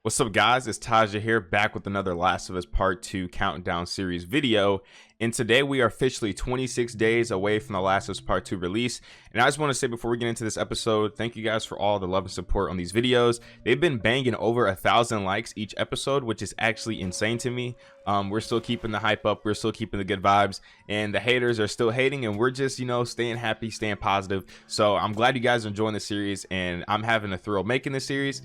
What's up, guys? It's Tajae here, back with another Last of Us Part 2 Countdown Series video. And today we are officially 26 days away from the Last of Us Part 2 release. And I just want to say before we get into this episode, thank you guys for all the love and support on these videos. They've been banging over 1,000 likes each episode, which is actually insane to me. We're still keeping the hype up, we're still keeping the good vibes, and the haters are still hating, and we're just, staying happy, staying positive. So I'm glad you guys are enjoying the series, and I'm having a thrill making this series.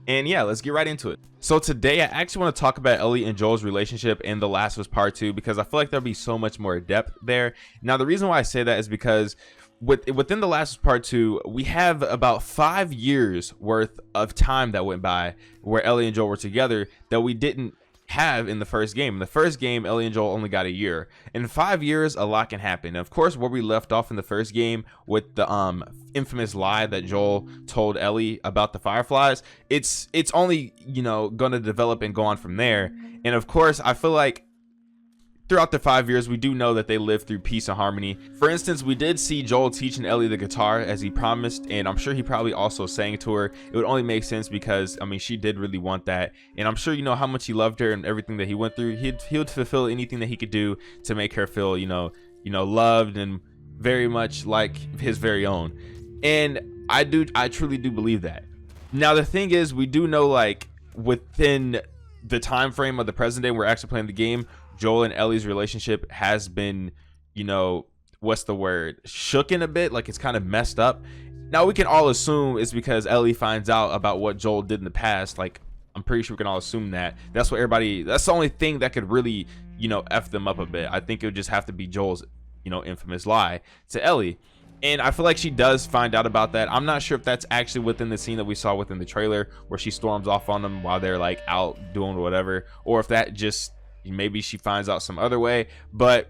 And yeah, let's get right into it. So today I actually want to talk about Ellie and Joel's relationship in The Last of Us Part 2 because I feel like there'll be so much more depth there. Now, the reason why I say that is because within The Last of Us Part 2, we have about 5 years worth of time that went by where Ellie and Joel were together that we didn't have in the first game. In the first game, Ellie and Joel only got a year. In 5 years, a lot can happen. And of course, where we left off in the first game with the infamous lie that Joel told Ellie about the fireflies, it's only gonna develop and go on from there. And of course, I feel like throughout the 5 years, we do know that they lived through peace and harmony. For instance, we did see Joel teaching Ellie the guitar as he promised, and I'm sure he probably also sang to her. It would only make sense because, I mean, she did really want that, and I'm sure how much he loved her and everything that he went through. He would fulfill anything that he could do to make her feel, loved and very much like his very own. And I truly do believe that. Now, the thing is, we do know, like, within the time frame of the present day we're actually playing the game, Joel and Ellie's relationship has been, what's the word, shooken a bit, like it's kind of messed up. Now, we can all assume it's because Ellie finds out about what Joel did in the past. Like, I'm pretty sure we can all assume that. That's the only thing that could really, F them up a bit. I think it would just have to be Joel's, infamous lie to Ellie. And I feel like she does find out about that. I'm not sure if that's actually within the scene that we saw within the trailer where she storms off on them while they're like out doing whatever, or if that just maybe she finds out some other way. But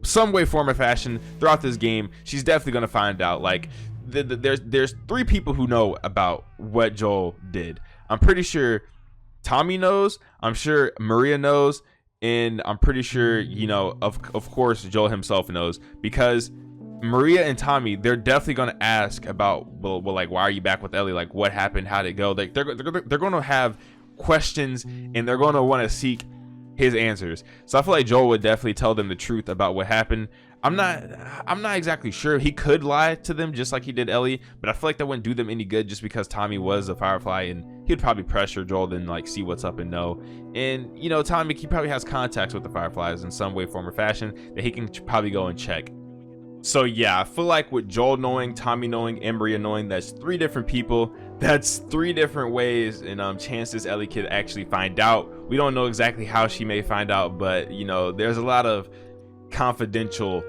some way, form, or fashion throughout this game, she's definitely gonna find out. Like, there's 3 people who know about what Joel did. I'm pretty sure Tommy knows, I'm sure Maria knows, and I'm pretty sure of course Joel himself knows, because Maria and Tommy, they're definitely going to ask about, well, like, why are you back with Ellie? Like, what happened? How'd it go? Like, they're going to have questions, and they're going to want to seek his answers. So I feel like Joel would definitely tell them the truth about what happened. I'm not exactly sure. He could lie to them just like he did Ellie, but I feel like that wouldn't do them any good just because Tommy was a firefly, and he'd probably pressure Joel then like see what's up and know. And Tommy, he probably has contacts with the fireflies in some way, form, or fashion that he can probably go and check. So yeah, I feel like with Joel knowing, Tommy knowing, and Maria knowing, that's 3 different people. That's 3 different ways and chances Ellie could actually find out. We don't know exactly how she may find out, but there's a lot of confidential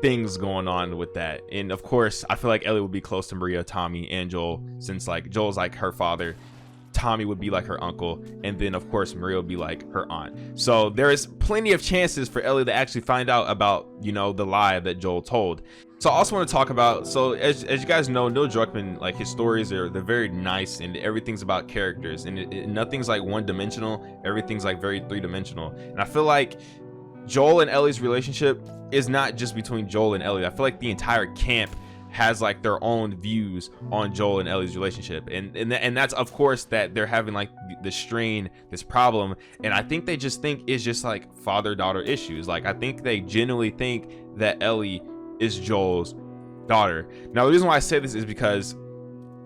things going on with that. And of course, I feel like Ellie would be close to Maria, Tommy, and Joel, since like Joel's like her father, Tommy would be like her uncle, and then of course Maria would be like her aunt. So there is plenty of chances for Ellie to actually find out about the lie that Joel told. So I also want to talk about, so as you guys know, Neil Druckmann, like, his stories they're very nice, and everything's about characters, and nothing's like one-dimensional. Everything's like very 3-dimensional. And I feel like Joel and Ellie's relationship is not just between Joel and Ellie. I feel like the entire camp has like their own views on Joel and Ellie's relationship, and that's of course that they're having like the strain, this problem, and I think they just think it's just like father-daughter issues. Like, I think they genuinely think that Ellie is Joel's daughter. Now, the reason why I say this is because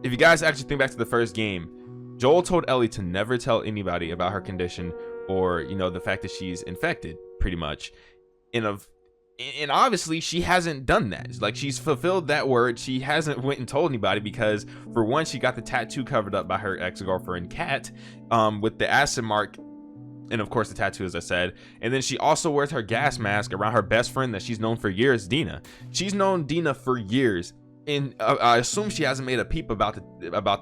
if you guys actually think back to the first game, Joel told Ellie to never tell anybody about her condition or the fact that she's infected, pretty much. And obviously she hasn't done that. Like, she's fulfilled that word. She hasn't went and told anybody because, for one, she got the tattoo covered up by her ex-girlfriend Kat with the acid mark, and of course the tattoo, as I said. And then she also wears her gas mask around her best friend that she's known for years, Dina. She's known Dina for years, and I assume she hasn't made a peep about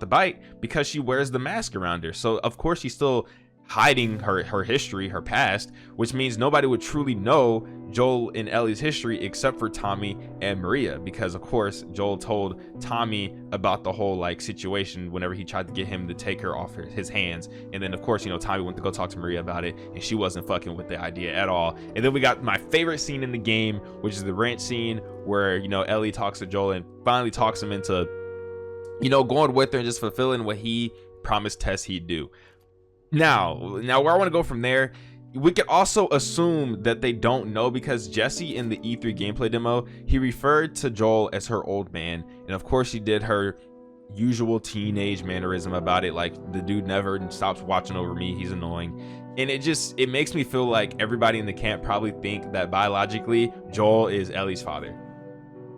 the bite because she wears the mask around her. So of course she's still hiding her history, her past, which means nobody would truly know Joel and Ellie's history except for Tommy and Maria, because of course Joel told Tommy about the whole like situation whenever he tried to get him to take her off his hands. And then of course Tommy went to go talk to Maria about it, and she wasn't fucking with the idea at all. And then we got my favorite scene in the game, which is the ranch scene where Ellie talks to Joel and finally talks him into going with her and just fulfilling what he promised Tess he'd do. Now where I want to go from there, we could also assume that they don't know, because Jesse in the E3 gameplay demo, he referred to Joel as her old man, and of course she did her usual teenage mannerism about it, like the dude never stops watching over me, he's annoying. And it makes me feel like everybody in the camp probably think that biologically Joel is Ellie's father.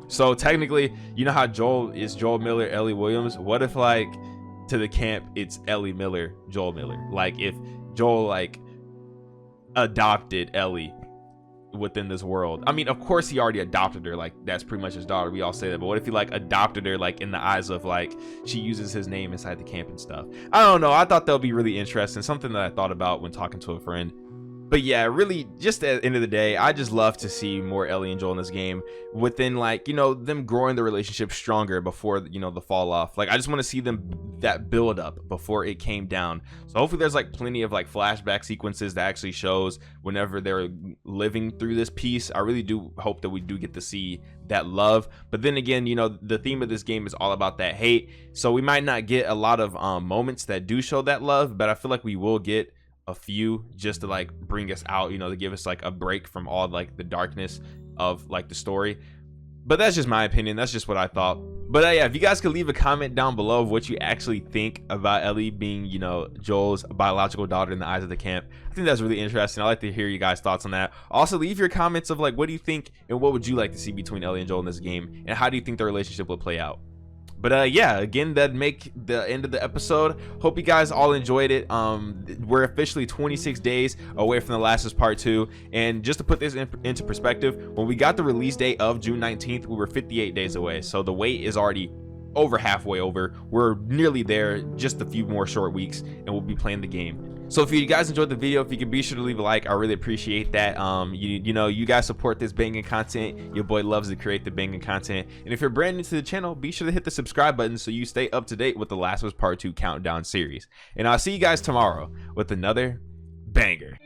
So technically, you know how Joel is Joel Miller, Ellie Williams? What if, like, to the camp it's Ellie Miller, Joel Miller? Like if Joel like adopted Ellie within this world. I mean, of course he already adopted her, like that's pretty much his daughter, we all say that, but what if he like adopted her, like in the eyes of like she uses his name inside the camp and stuff? I don't know, I thought that would be really interesting, something that I thought about when talking to a friend. But yeah, really, just at the end of the day, I just love to see more Ellie and Joel in this game, within, like, you know, them growing the relationship stronger before, you know, the fall off. Like, I just want to see them, that build up before it came down. So hopefully there's like plenty of like flashback sequences that actually shows whenever they're living through this piece. I really do hope that we do get to see that love. But then again, you know, the theme of this game is all about that hate, so we might not get a lot of moments that do show that love, but I feel like we will get a few, just to like bring us out, you know, to give us like a break from all like the darkness of like the story. But that's just my opinion, that's just what I thought. But yeah, if you guys could leave a comment down below of what you actually think about Ellie being, you know, Joel's biological daughter in the eyes of the camp, I think that's really interesting. I'd like to hear you guys' thoughts on that. Also, leave your comments of like, what do you think and what would you like to see between Ellie and Joel in this game, and how do you think their relationship will play out? But yeah, again, that'd make the end of the episode. Hope you guys all enjoyed it. We're officially 26 days away from The Last of Us Part 2. And just to put this into perspective, when we got the release date of June 19th, we were 58 days away. So the wait is already over halfway over. We're nearly there, just a few more short weeks, and we'll be playing the game. So if you guys enjoyed the video, if you could be sure to leave a like, I really appreciate that. You know, you guys support this banging content. Your boy loves to create the banging content. And if you're brand new to the channel, be sure to hit the subscribe button so you stay up to date with the Last of Us Part 2 countdown series. And I'll see you guys tomorrow with another banger.